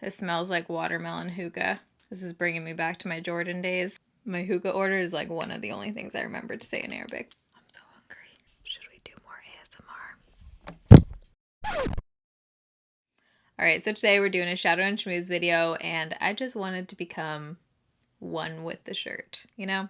it smells like watermelon hookah. This is bringing me back to my Jordan days. My hookah order is like one of the only things I remember to say in Arabic. I'm so hungry. Should we do more ASMR? Alright, so today we're doing a Shadow and Schmooze video, and I just wanted to become one with the shirt, you know?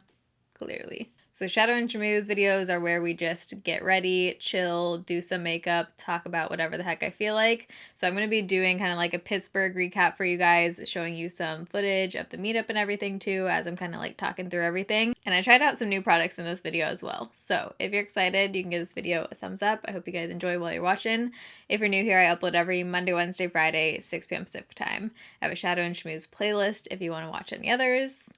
Clearly. So Shadow and Schmooze videos are where we just get ready, chill, do some makeup, talk about whatever the heck I feel like. So I'm going to be doing kind of like a Pittsburgh recap for you guys, showing you some footage of the meetup and everything too, as I'm kind of like talking through everything. And I tried out some new products in this video as well. So if you're excited, you can give this video a thumbs up. I hope you guys enjoy while you're watching. If you're new here, I upload every Monday, Wednesday, Friday, 6 p.m. Pacific time. I have a Shadow and Schmooze playlist if you want to watch any others.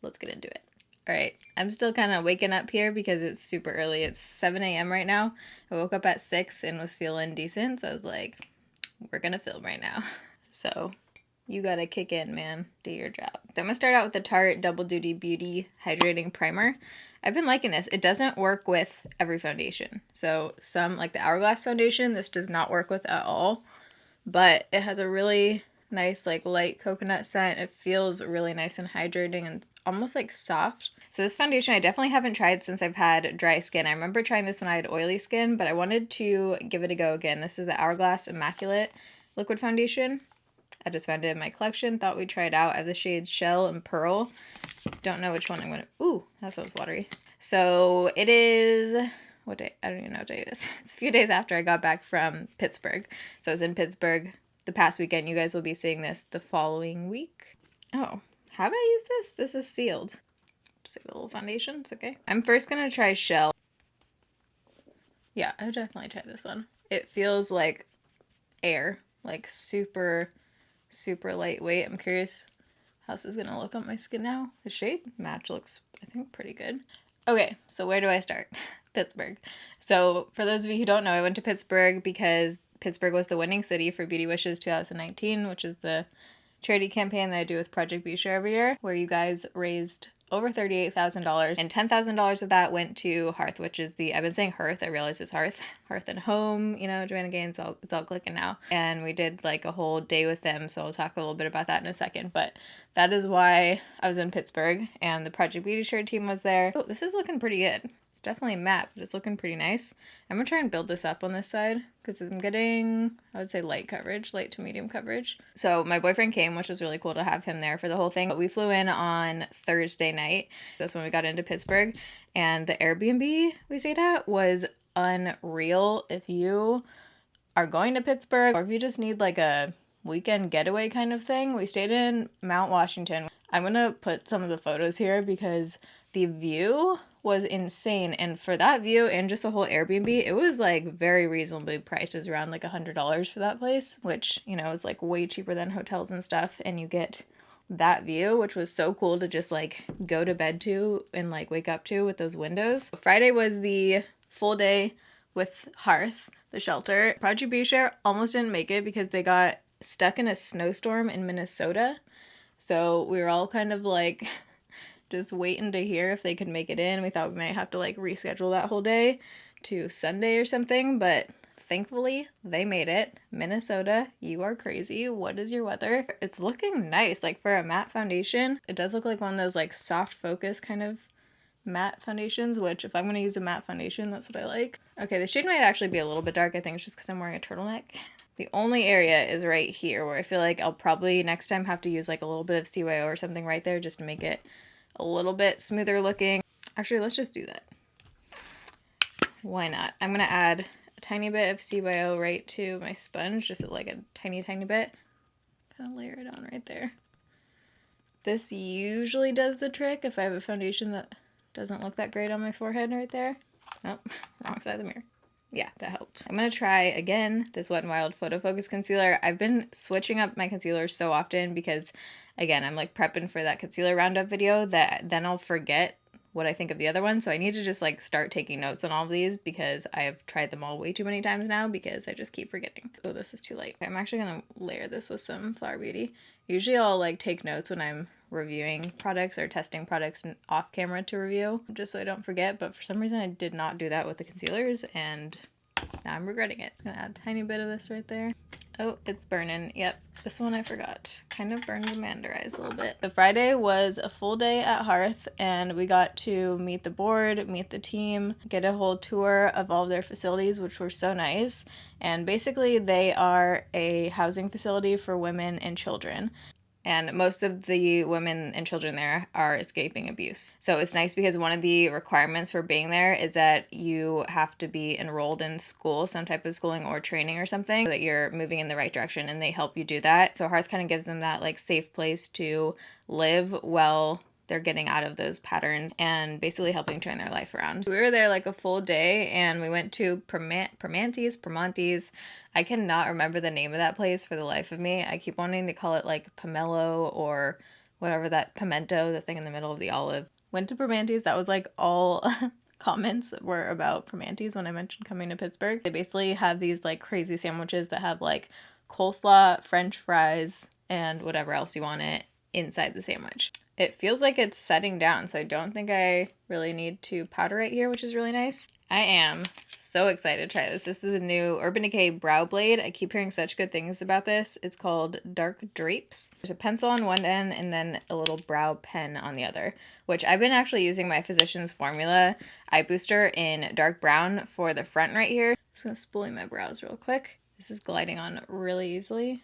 Let's get into it. Alright, I'm still kind of waking up here because it's super early. It's 7 a.m. right now. I woke up at 6 and was feeling decent, so I was like, we're gonna film right now. So, you gotta kick in, man. Do your job. So I'm gonna start out with the Tarte Double Duty Beauty Hydrating Primer. I've been liking this. It doesn't work with every foundation. So some, like the Hourglass foundation, this does not work with at all. But it has a really nice like light coconut scent. It feels really nice and hydrating and almost like soft. So this foundation I definitely haven't tried since I've had dry skin. I remember trying this when I had oily skin, but I wanted to give it a go again. This is the Hourglass Immaculate Liquid Foundation. I just found it in my collection. Thought we'd try it out. I have the shades Shell and Pearl. Don't know which one I'm gonna... Ooh, that sounds watery. So it is... What day? I don't even know what day it is. It's a few days after I got back from Pittsburgh. So I was in Pittsburgh the past weekend. You guys will be seeing this the following week. Oh, have I used this? This is sealed. Just like the little foundation. It's okay. I'm first gonna try Shell. Yeah, I would definitely try this one. It feels like air. Like super, super lightweight. I'm curious how this is gonna look on my skin now. The shade match looks, I think, pretty good. Okay, so where do I start? Pittsburgh. So for those of you who don't know, I went to Pittsburgh because Pittsburgh was the winning city for Beauty Wishes 2019, which is the charity campaign that I do with Project Be Sure every year, where you guys raised over $38,000, and $10,000 of that went to Hearth, which is the, I've been saying Hearth, I realize it's Hearth and Home, you know, Joanna Gaines, it's all clicking now. And we did like a whole day with them, so I'll talk a little bit about that in a second, but that is why I was in Pittsburgh, and the Project Beauty Shirt team was there. Oh, this is looking pretty good. Definitely matte, but it's looking pretty nice. I'm gonna try and build this up on this side because I'm getting, I would say light coverage, light to medium coverage. So my boyfriend came, which was really cool to have him there for the whole thing. But we flew in on Thursday night. That's when we got into Pittsburgh, and the Airbnb we stayed at was unreal. If you are going to Pittsburgh, or if you just need like a weekend getaway kind of thing, we stayed in Mount Washington. I'm gonna put some of the photos here because the view was insane, and for that view and just the whole Airbnb, it was like very reasonably priced. It was around like $100 for that place, which, you know, is like way cheaper than hotels and stuff, and you get that view, which was so cool to just like go to bed to and like wake up to with those windows. Friday was the full day with Hearth, the shelter. Project Be Sure almost didn't make it because they got stuck in a snowstorm in Minnesota, so we were all kind of like just waiting to hear if they could make it in. We thought we might have to like reschedule that whole day to Sunday or something, but thankfully they made it. Minnesota, you are crazy. What is your weather? It's looking nice. Like for a matte foundation, it does look like one of those like soft focus kind of matte foundations, which if I'm going to use a matte foundation, that's what I like. Okay, the shade might actually be a little bit dark. I think it's just because I'm wearing a turtleneck. The only area is right here where I feel like I'll probably next time have to use like a little bit of CYO or something right there just to make it a little bit smoother looking. Actually, let's just do that. Why not? I'm gonna add a tiny bit of CYO right to my sponge, just like a tiny bit. Kind of layer it on right there. This usually does the trick if I have a foundation that doesn't look that great on my forehead right there. Oh, wrong side of the mirror. Yeah, that helped. I'm gonna try again this Wet n Wild Photo Focus Concealer. I've been switching up my concealers so often because, again, I'm like prepping for that concealer roundup video that then I'll forget what I think of the other one. So I need to just like start taking notes on all of these because I have tried them all way too many times now because I just keep forgetting. Oh, this is too light. I'm actually gonna layer this with some Flower Beauty. Usually I'll like take notes when I'm reviewing products or testing products off camera to review just so I don't forget, but for some reason I did not do that with the concealers and now I'm regretting it. I'm gonna add a tiny bit of this right there. Oh, it's burning. Yep. This one I forgot. Kind of burned my under eyes a little bit. The Friday was a full day at Hearth, and we got to meet the board, meet the team, get a whole tour of all of their facilities, which were so nice. And basically, they are a housing facility for women and children. And most of the women and children there are escaping abuse. So it's nice because one of the requirements for being there is that you have to be enrolled in school, some type of schooling or training or something, so that you're moving in the right direction, and they help you do that. So Hearth kind of gives them that like safe place to live while they're getting out of those patterns and basically helping turn their life around. We were there like a full day, and we went to Primanti's. I cannot remember the name of that place for the life of me. I keep wanting to call it like Pomelo or whatever, that pimento, the thing in the middle of the olive. Went to Primanti's. That was like all comments were about Primanti's when I mentioned coming to Pittsburgh. They basically have these like crazy sandwiches that have like coleslaw, french fries, and whatever else you want it inside the sandwich. It feels like it's setting down, so I don't think I really need to powder it here, which is really nice. I am so excited to try this. This is the new Urban Decay Brow Blade. I keep hearing such good things about this. It's called Dark Drapes. There's a pencil on one end and then a little brow pen on the other, which I've been actually using my Physicians Formula Eye Booster in dark brown for the front right here. I'm just going to spoolie my brows real quick. This is gliding on really easily.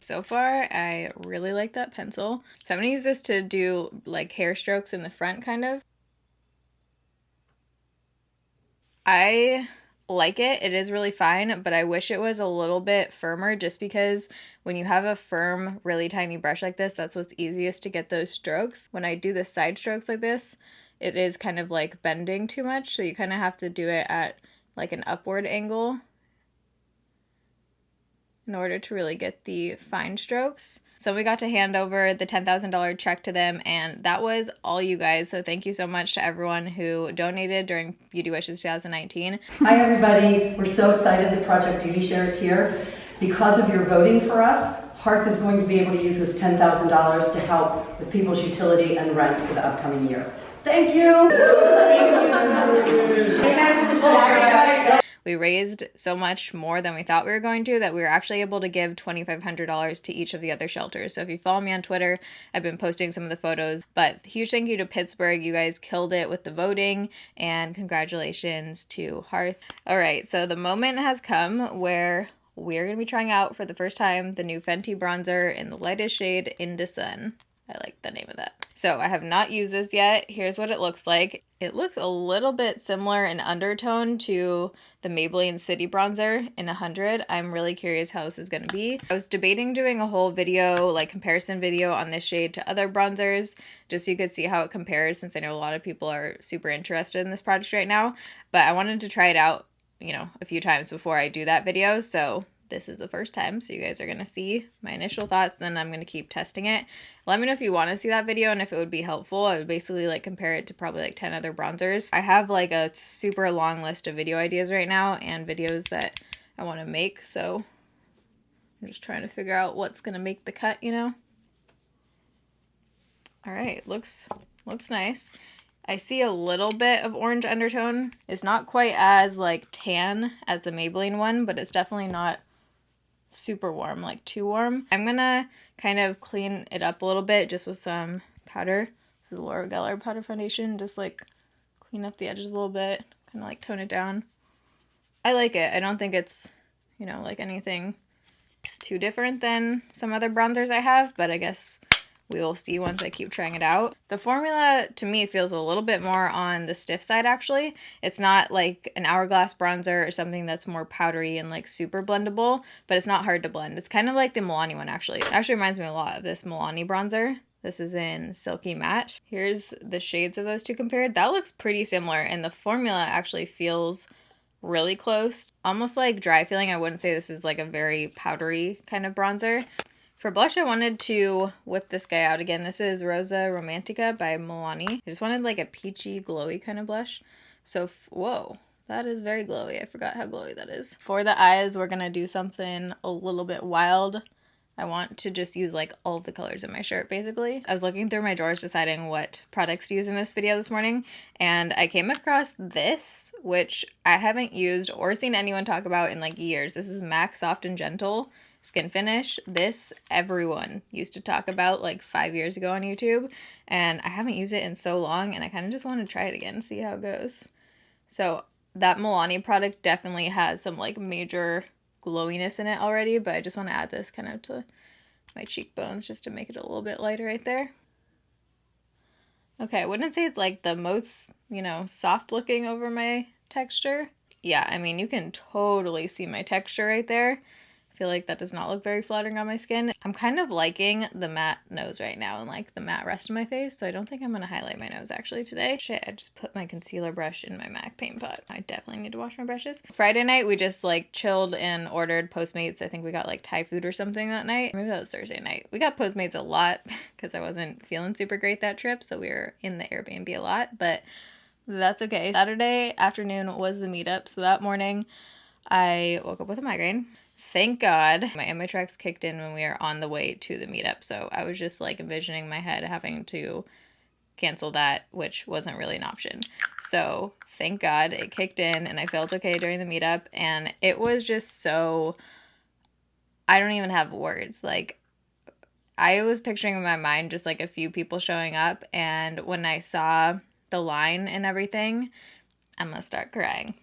So far, I really like that pencil. So I'm going to use this to do like hair strokes in the front kind of. I like it. It is really fine, but I wish it was a little bit firmer just because when you have a firm, really tiny brush like this, that's what's easiest to get those strokes. When I do the side strokes like this, it is kind of like bending too much, so you kind of have to do it at like an upward angle in order to really get the fine strokes. So we got to hand over the $10,000 check to them, and that was all, you guys. So thank you so much to everyone who donated during Beauty Wishes 2019. Hi everybody, we're so excited that Project Beauty Share is here. Because of your voting for us, Hearth is going to be able to use this $10,000 to help with people's utility and rent for the upcoming year. Thank you! We raised so much more than we thought we were going to that we were actually able to give $2,500 to each of the other shelters. So if you follow me on Twitter, I've been posting some of the photos. But huge thank you to Pittsburgh. You guys killed it with the voting, and congratulations to Hearth. All right, so the moment has come where we're going to be trying out for the first time the new Fenty bronzer in the lightest shade, Into Sun. I like the name of that. So I have not used this yet. Here's what it looks like. It looks a little bit similar in undertone to the Maybelline City Bronzer in 100. I'm really curious how this is going to be. I was debating doing a whole video, like comparison video on this shade to other bronzers, just so you could see how it compares, since I know a lot of people are super interested in this product right now. But I wanted to try it out, you know, a few times before I do that video. So this is the first time, so you guys are going to see my initial thoughts, then I'm going to keep testing it. Let me know if you want to see that video and if it would be helpful. I would basically like compare it to probably like 10 other bronzers. I have like a super long list of video ideas right now and videos that I want to make, so I'm just trying to figure out what's going to make the cut, you know? All right, looks nice. I see a little bit of orange undertone. It's not quite as like tan as the Maybelline one, but it's definitely not super warm, like too warm. I'm gonna kind of clean it up a little bit just with some powder. This is Laura Geller powder foundation. Just like clean up the edges a little bit, kind of like tone it down. I like it. I don't think it's, you know, like anything too different than some other bronzers I have, but I guess we will see once I keep trying it out. The formula, to me, feels a little bit more on the stiff side, actually. It's not like an Hourglass bronzer or something that's more powdery and like super blendable, but it's not hard to blend. It's kind of like the Milani one, actually. It actually reminds me a lot of this Milani bronzer. This is in Silky Matte. Here's the shades of those two compared. That looks pretty similar, and the formula actually feels really close. Almost like dry feeling. I wouldn't say this is like a very powdery kind of bronzer. For blush, I wanted to whip this guy out again. This is Rosa Romantica by Milani. I just wanted like a peachy, glowy kind of blush. So, whoa, that is very glowy. I forgot how glowy that is. For the eyes, we're going to do something a little bit wild. I want to just use like all of the colors in my shirt basically. I was looking through my drawers deciding what products to use in this video this morning, and I came across this, which I haven't used or seen anyone talk about in like years. This is MAC Soft and Gentle Skin Finish. This everyone used to talk about like 5 years ago on YouTube, and I haven't used it in so long, and I kind of just want to try it again, see how it goes. So that Milani product definitely has some like major glowiness in it already, but I just want to add this kind of to my cheekbones just to make it a little bit lighter right there. Okay, I wouldn't say it's like the most, you know, soft looking over my texture. Yeah, I mean, you can totally see my texture right there. I feel like that does not look very flattering on my skin. I'm kind of liking the matte nose right now and like the matte rest of my face, so I don't think I'm gonna highlight my nose actually today. Shit, I just put my concealer brush in my MAC paint pot. I definitely need to wash my brushes. Friday night, we just like chilled and ordered Postmates. I think we got like Thai food or something that night. Maybe that was Thursday night. We got Postmates a lot because I wasn't feeling super great that trip, so we were in the Airbnb a lot, but that's okay. Saturday afternoon was the meetup, so that morning I woke up with a migraine. Thank God my Amitrax kicked in when we were on the way to the meetup, so I was just like envisioning my head having to cancel that, which wasn't really an option. So thank God it kicked in and I felt okay during the meetup, and it was just so, I don't even have words. Like, I was picturing in my mind just like a few people showing up, and when I saw the line and everything, I'm gonna start crying.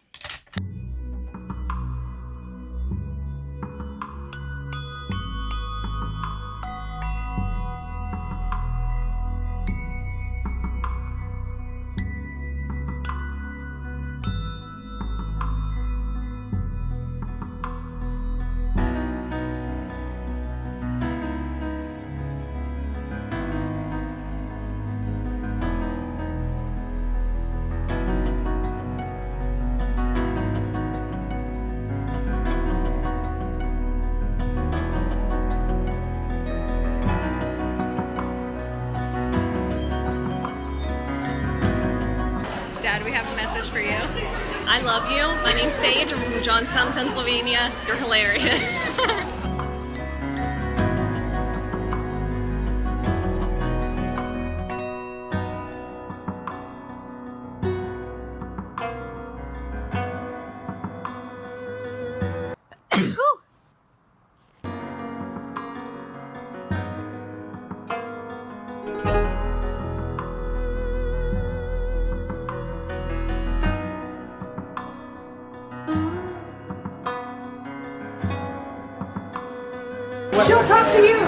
Dad, we have a message for you. I love you. My name's Paige. I'm from Johnstown, Pennsylvania. You're hilarious. She'll talk to you.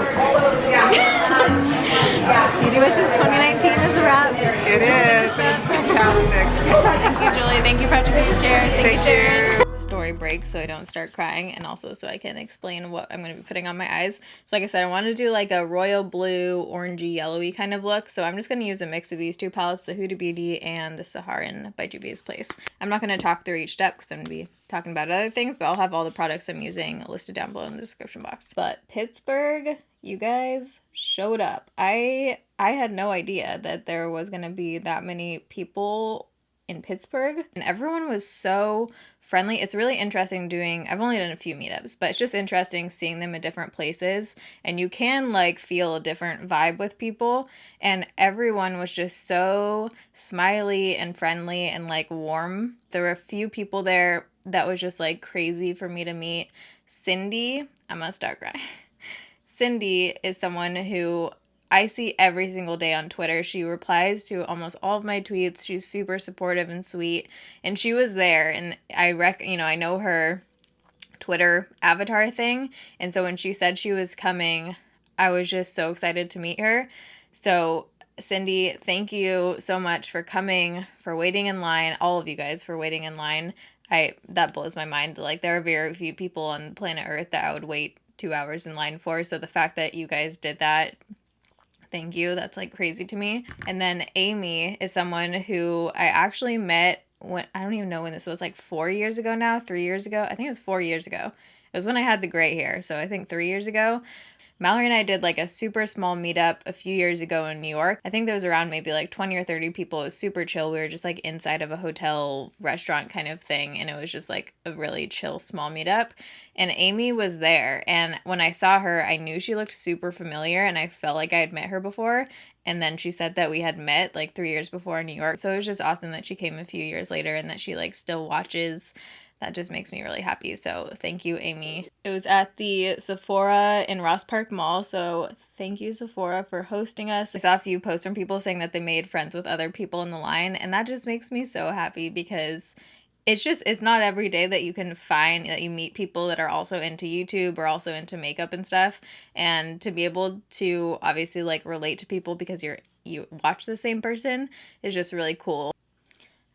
Beauty Wishes 2019 is a wrap. It is. It's fantastic. Thank you, Julie. Thank you for being Sharon. Thank you, Sharon. Story break so I don't start crying, and also so I can explain what I'm going to be putting on my eyes. So like I said, I want to do like a royal blue, orangey, yellowy kind of look. So I'm just going to use a mix of these two palettes, the Huda Beauty and the Saharan by Juvia's Place. I'm not going to talk through each step because I'm going to be talking about other things, but I'll have all the products I'm using listed down below in the description box. But Pittsburgh, you guys showed up. I had no idea that there was going to be that many people in Pittsburgh, and everyone was so friendly. It's really interesting I've only done a few meetups, but it's just interesting seeing them in different places, and you can like feel a different vibe with people, and everyone was just so smiley and friendly and like warm. There were a few people there that was just like crazy for me to meet. Cindy, I'm gonna start crying. Cindy is someone who I see every single day on Twitter. She replies to almost all of my tweets. She's super supportive and sweet. And she was there, and I know her Twitter avatar thing. And so when she said she was coming, I was just so excited to meet her. So Cindy, thank you so much for coming, for waiting in line, all of you guys for waiting in line. That blows my mind. Like, there are very few people on planet Earth that I would wait 2 hours in line for. So the fact that you guys did that, thank you. That's like crazy to me. And then Amy is someone who I actually met when, I don't even know when this was, like 4 years ago now, 3 years ago. I think it was 4 years ago. It was when I had the gray hair. So I think 3 years ago. Mallory and I did like a super small meetup a few years ago in New York. I think there was around maybe like 20 or 30 people. It was super chill. We were just like inside of a hotel restaurant kind of thing, and it was just like a really chill small meetup. And Amy was there, and when I saw her, I knew she looked super familiar, and I felt like I had met her before. And then she said that we had met like 3 years before in New York. So it was just awesome that she came a few years later and that she like still watches. That just makes me really happy. So thank you, Amy. It was at the Sephora in Ross Park Mall. So thank you, Sephora, for hosting us. I saw a few posts from people saying that they made friends with other people in the line. And that just makes me so happy because it's not every day that you can find that you meet people that are also into YouTube or also into makeup and stuff. And to be able to obviously like relate to people because you watch the same person is just really cool.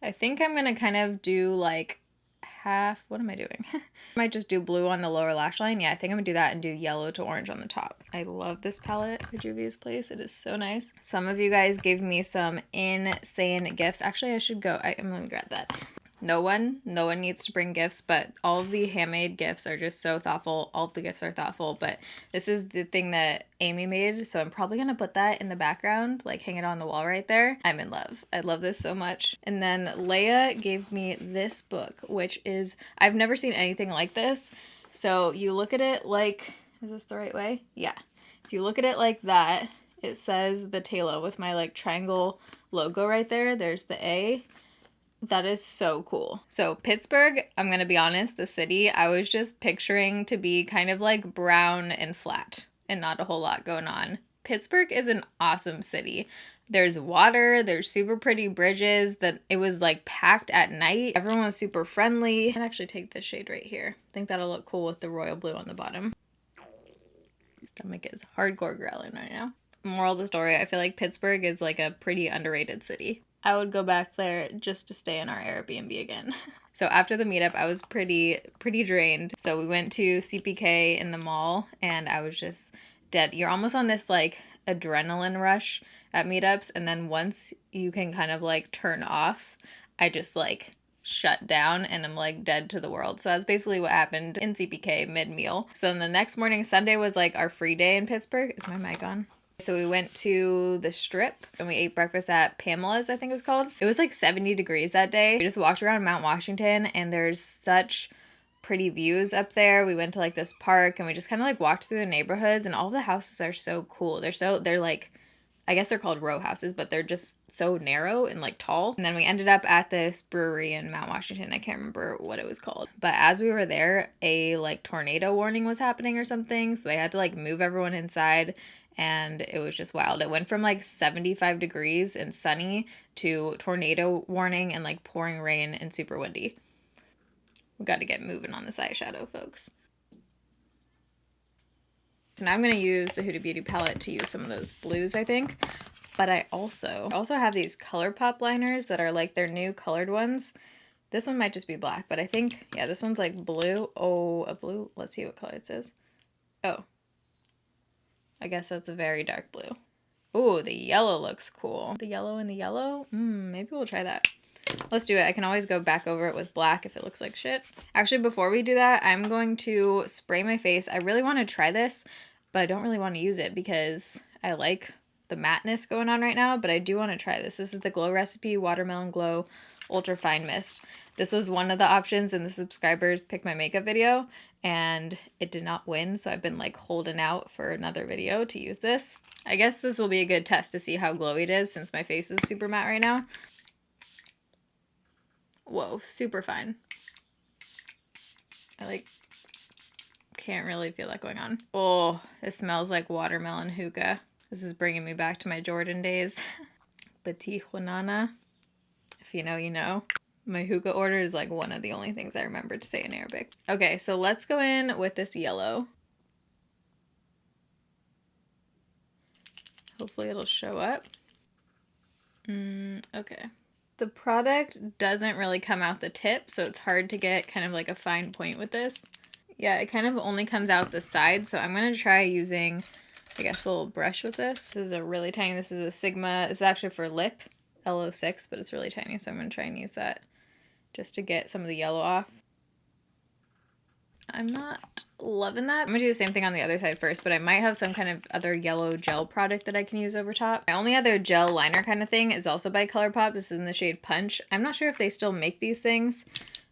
I think I'm going to kind of do like half, what am I doing? I might just do blue on the lower lash line. Yeah, I think I'm gonna do that and do yellow to orange on the top. I love this palette by Juvia's Place. It is so nice. Some of you guys gave me some insane gifts. Actually, I should go. I'm gonna grab that. No one needs to bring gifts, but all of the handmade gifts are just so thoughtful. All of the gifts are thoughtful, but this is the thing that Amy made, so I'm probably gonna put that in the background, like hang it on the wall right there. I'm in love. I love this so much. And then Leia gave me this book, which is, I've never seen anything like this. So you look at it like, is this the right way? Yeah. If you look at it like that, it says the Talo with my like triangle logo right there. There's the A. That is so cool. So Pittsburgh, I'm gonna be honest, the city, I was just picturing to be kind of like brown and flat and not a whole lot going on. Pittsburgh is an awesome city. There's water, there's super pretty bridges, that it was like packed at night. Everyone was super friendly. I can actually take this shade right here. I think that'll look cool with the royal blue on the bottom. Stomach is hardcore growling right now. Moral of the story, I feel like Pittsburgh is like a pretty underrated city. I would go back there just to stay in our Airbnb again. So after the meetup, I was pretty drained. So we went to CPK in the mall and I was just dead. You're almost on this like adrenaline rush at meetups, and then once you can kind of like turn off, I just like shut down and I'm like dead to the world. So that's basically what happened in CPK mid-meal. So then the next morning, Sunday was like our free day in Pittsburgh. Is my mic on? So we went to the Strip and we ate breakfast at Pamela's, I think it was called. It was like 70 degrees that day. We just walked around Mount Washington and there's such pretty views up there. We went to like this park and we just kind of like walked through the neighborhoods, and all the houses are so cool. They're like, I guess they're called row houses, but they're just so narrow and like tall. And then we ended up at this brewery in Mount Washington. I can't remember what it was called. But as we were there, a like tornado warning was happening or something. So they had to like move everyone inside. And it was just wild. It went from like 75 degrees and sunny to tornado warning and like pouring rain and super windy. We got to get moving on this eyeshadow, folks. So now I'm going to use the Huda Beauty palette to use some of those blues, I think. But I also have these ColourPop liners that are like their new colored ones. This one might just be black, but I think, yeah, this one's like blue. Oh, a blue. Let's see what color it says. Oh. I guess that's a very dark blue. Ooh, the yellow looks cool. The yellow and the yellow? Maybe we'll try that. Let's do it. I can always go back over it with black if it looks like shit. Actually, before we do that, I'm going to spray my face. I really want to try this, but I don't really want to use it because I like the matteness going on right now, but I do want to try this. This is the Glow Recipe Watermelon Glow Ultra Fine Mist. This was one of the options in the subscribers pick my makeup video, and it did not win, so I've been like holding out for another video to use this. I guess this will be a good test to see how glowy it is since my face is super matte right now. Whoa, super fine. I like can't really feel that going on. Oh, it smells like watermelon hookah. This is bringing me back to my Jordan days. Petit Juanana. If you know, you know. My hookah order is like one of the only things I remember to say in Arabic. Okay, so let's go in with this yellow. Hopefully it'll show up. Okay. The product doesn't really come out the tip, so it's hard to get kind of like a fine point with this. Yeah, it kind of only comes out the side, so I'm going to try using, I guess, a little brush with this. This is a really tiny, this is a Sigma, it's actually for lip, L06, but it's really tiny, so I'm going to try and use that just to get some of the yellow off. I'm not loving that. I'm gonna do the same thing on the other side first, but I might have some kind of other yellow gel product that I can use over top. My only other gel liner kind of thing is also by ColourPop. This is in the shade Punch. I'm not sure if they still make these things.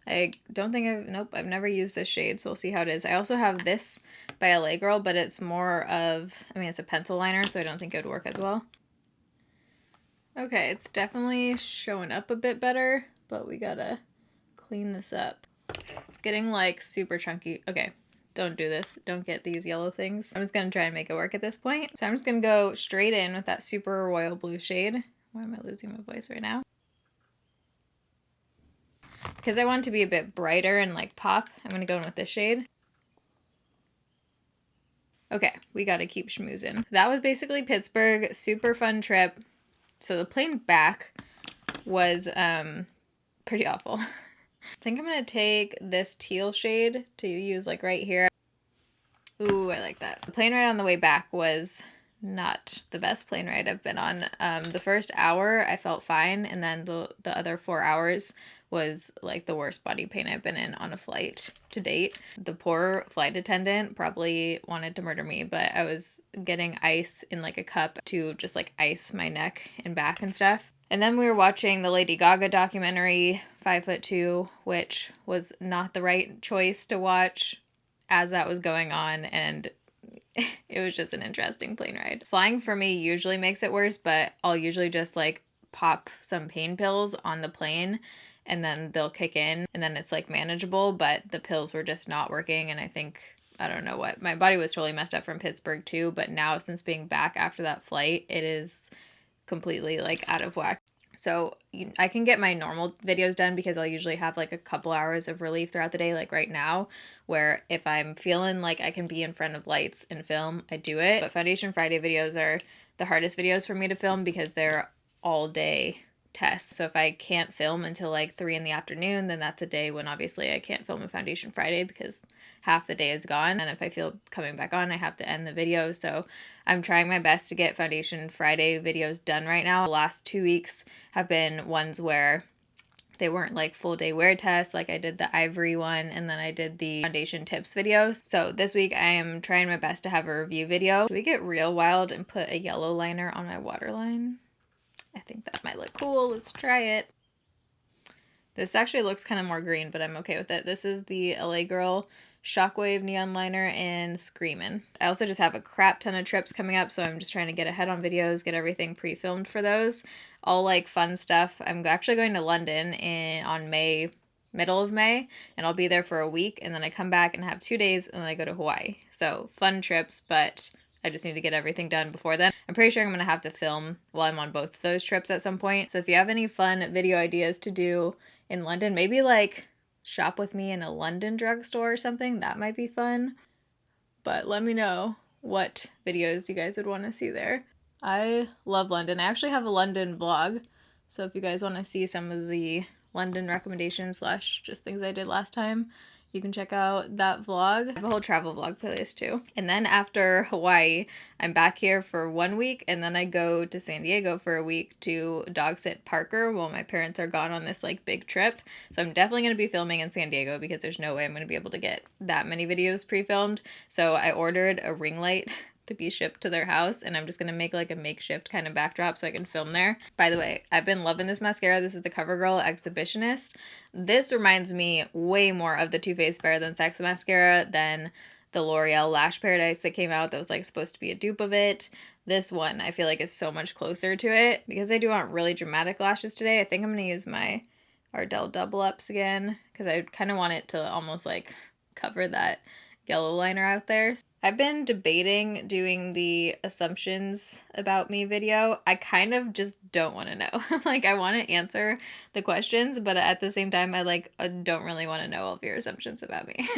I don't think nope, I've never used this shade, so we'll see how it is. I also have this by LA Girl, but it's more of, I mean, it's a pencil liner, so I don't think it would work as well. Okay, it's definitely showing up a bit better, but we gotta clean this up. It's getting like super chunky. Okay, don't do this. Don't get these yellow things. I'm just gonna try and make it work at this point. So I'm just gonna go straight in with that super royal blue shade. Why am I losing my voice right now? Because I want it to be a bit brighter and like pop, I'm gonna go in with this shade. Okay, we gotta keep schmoozing. That was basically Pittsburgh. Super fun trip. So the plane back was pretty awful. I think I'm gonna take this teal shade to use like right here. Ooh, I like that. The plane ride on the way back was not the best plane ride I've been on. The first hour I felt fine, and then the other 4 hours was like the worst body pain I've been in on a flight to date. The poor flight attendant probably wanted to murder me, but I was getting ice in like a cup to just like ice my neck and back and stuff. And then we were watching the Lady Gaga documentary, 5'2", which was not the right choice to watch as that was going on, and it was just an interesting plane ride. Flying for me usually makes it worse, but I'll usually just like pop some pain pills on the plane and then they'll kick in and then it's like manageable, but the pills were just not working, and I think, I don't know what, my body was totally messed up from Pittsburgh too, but now since being back after that flight, it is completely like out of whack. So I can get my normal videos done because I'll usually have like a couple hours of relief throughout the day, like right now, where if I'm feeling like I can be in front of lights and film, I do it. But Foundation Friday videos are the hardest videos for me to film because they're all day tests. So if I can't film until like 3 in the afternoon, then that's a day when obviously I can't film a Foundation Friday because half the day is gone. And if I feel coming back on, I have to end the video. So I'm trying my best to get Foundation Friday videos done right now. The last 2 weeks have been ones where they weren't like full day wear tests. Like I did the ivory one and then I did the foundation tips videos. So this week I am trying my best to have a review video. Should we get real wild and put a yellow liner on my waterline? I think that might look cool. Let's try it. This actually looks kind of more green, but I'm okay with it. This is the LA Girl Shockwave Neon Liner in Screamin'. I also just have a crap ton of trips coming up, so I'm just trying to get ahead on videos, get everything pre-filmed for those. All like fun stuff. I'm actually going to London on middle of May, and I'll be there for a week, and then I come back and have 2 days, and then I go to Hawaii. So fun trips, but I just need to get everything done before then. I'm pretty sure I'm going to have to film while I'm on both those trips at some point. So if you have any fun video ideas to do in London, maybe like shop with me in a London drugstore or something, that might be fun. But let me know what videos you guys would want to see there. I love London. I actually have a London vlog. So if you guys want to see some of the London recommendations / just things I did last time, you can check out that vlog. I have a whole travel vlog playlist too. And then after Hawaii, I'm back here for 1 week, and then I go to San Diego for a week to dog sit Parker while my parents are gone on this like big trip. So I'm definitely going to be filming in San Diego because there's no way I'm going to be able to get that many videos pre-filmed. So I ordered a ring light to be shipped to their house, and I'm just gonna make like a makeshift kind of backdrop so I can film there. By the way, I've been loving this mascara. This is the CoverGirl Exhibitionist. This reminds me way more of the Too Faced Better Than Sex mascara than the L'Oreal Lash Paradise that came out that was like supposed to be a dupe of it. This one I feel like is so much closer to it. Because I do want really dramatic lashes today, I think I'm gonna use my Ardell Double Ups again because I kind of want it to almost like cover that yellow liner out there. I've been debating doing the assumptions about me video. I kind of just don't want to know. Like I want to answer the questions, but at the same time I don't really want to know all of your assumptions about me.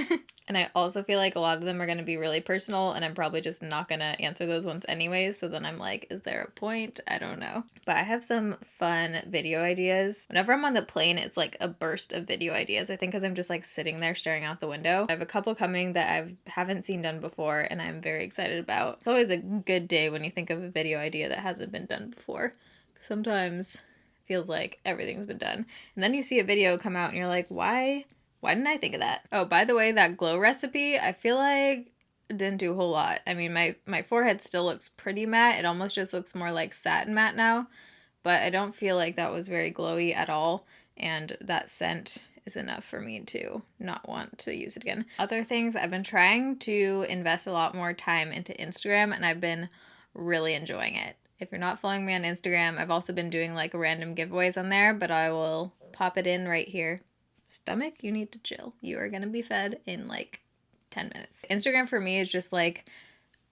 And I also feel like a lot of them are going to be really personal, and I'm probably just not going to answer those ones anyways. So then I'm like, is there a point? I don't know. But I have some fun video ideas. Whenever I'm on the plane, it's like a burst of video ideas. I think because I'm just like sitting there staring out the window. I have a couple coming that I haven't seen done before, and I'm very excited about. It's always a good day when you think of a video idea that hasn't been done before. Sometimes it feels like everything's been done. And then you see a video come out and you're like, why Why didn't I think of that? Oh, by the way, that glow recipe, I feel like it didn't do a whole lot. I mean, my forehead still looks pretty matte. It almost just looks more like satin matte now, but I don't feel like that was very glowy at all, and that scent is enough for me to not want to use it again. Other things, I've been trying to invest a lot more time into Instagram, and I've been really enjoying it. If you're not following me on Instagram, I've also been doing like random giveaways on there, but I will pop it in right here. Stomach, you need to chill. You are gonna be fed in like 10 minutes. Instagram for me is just like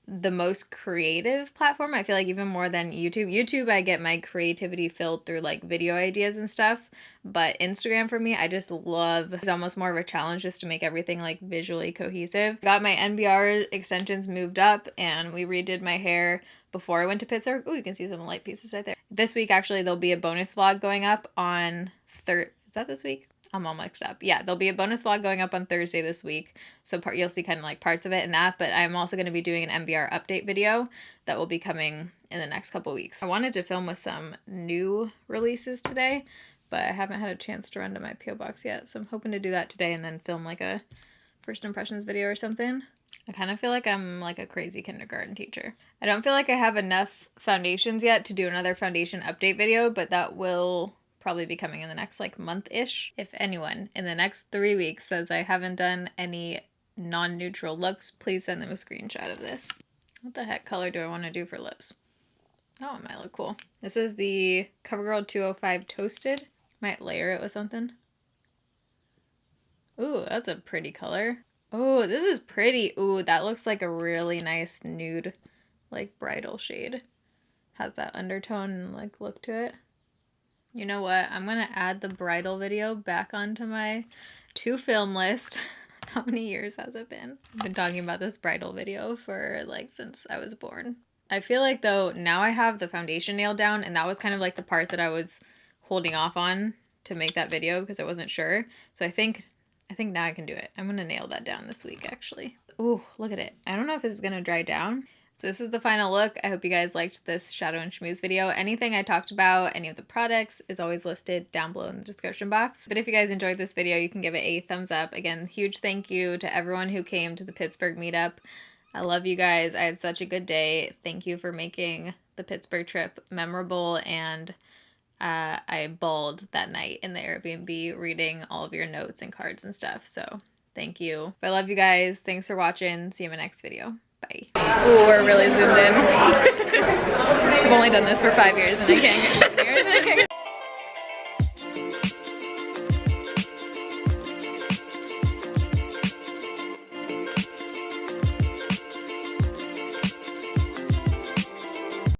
the most creative platform. I feel like even more than YouTube. YouTube, I get my creativity filled through like video ideas and stuff, but Instagram for me, I just love, it's almost more of a challenge just to make everything like visually cohesive. Got my NBR extensions moved up, and we redid my hair before I went to Pittsburgh. Oh, you can see some light pieces right there. This week, actually, there'll be a bonus vlog going up on is that this week? I'm all mixed up. Yeah, there'll be a bonus vlog going up on Thursday this week. So you'll see kind of like parts of it and that, but I'm also going to be doing an MBR update video that will be coming in the next couple weeks. I wanted to film with some new releases today, but I haven't had a chance to run to my PO box yet. So I'm hoping to do that today and then film like a first impressions video or something. I kind of feel like I'm like a crazy kindergarten teacher. I don't feel like I have enough foundations yet to do another foundation update video, but that will probably be coming in the next like month-ish. If anyone in the next 3 weeks says I haven't done any non-neutral looks, please send them a screenshot of this. What the heck color do I want to do for lips? Oh, it might look cool. This is the CoverGirl 205 Toasted. Might layer it with something. Ooh, that's a pretty color. Oh, this is pretty. Ooh, that looks like a really nice nude, like bridal shade. Has that undertone and like look to it. You know what? I'm going to add the bridal video back onto my to film list. How many years has it been? I've been talking about this bridal video for like since I was born. I feel like though now I have the foundation nailed down, and that was kind of like the part that I was holding off on to make that video because I wasn't sure. So I think now I can do it. I'm going to nail that down this week actually. Ooh, look at it. I don't know if this is going to dry down. So this is the final look. I hope you guys liked this Shadow and Schmooze video. Anything I talked about, any of the products, is always listed down below in the description box. But if you guys enjoyed this video, you can give it a thumbs up. Again, huge thank you to everyone who came to the Pittsburgh meetup. I love you guys. I had such a good day. Thank you for making the Pittsburgh trip memorable, and I bawled that night in the Airbnb reading all of your notes and cards and stuff. So thank you. But I love you guys. Thanks for watching. See you in my next video. Bye. Oh, we're really zoomed in. I've only done this for 5 years and I can't get 7 years.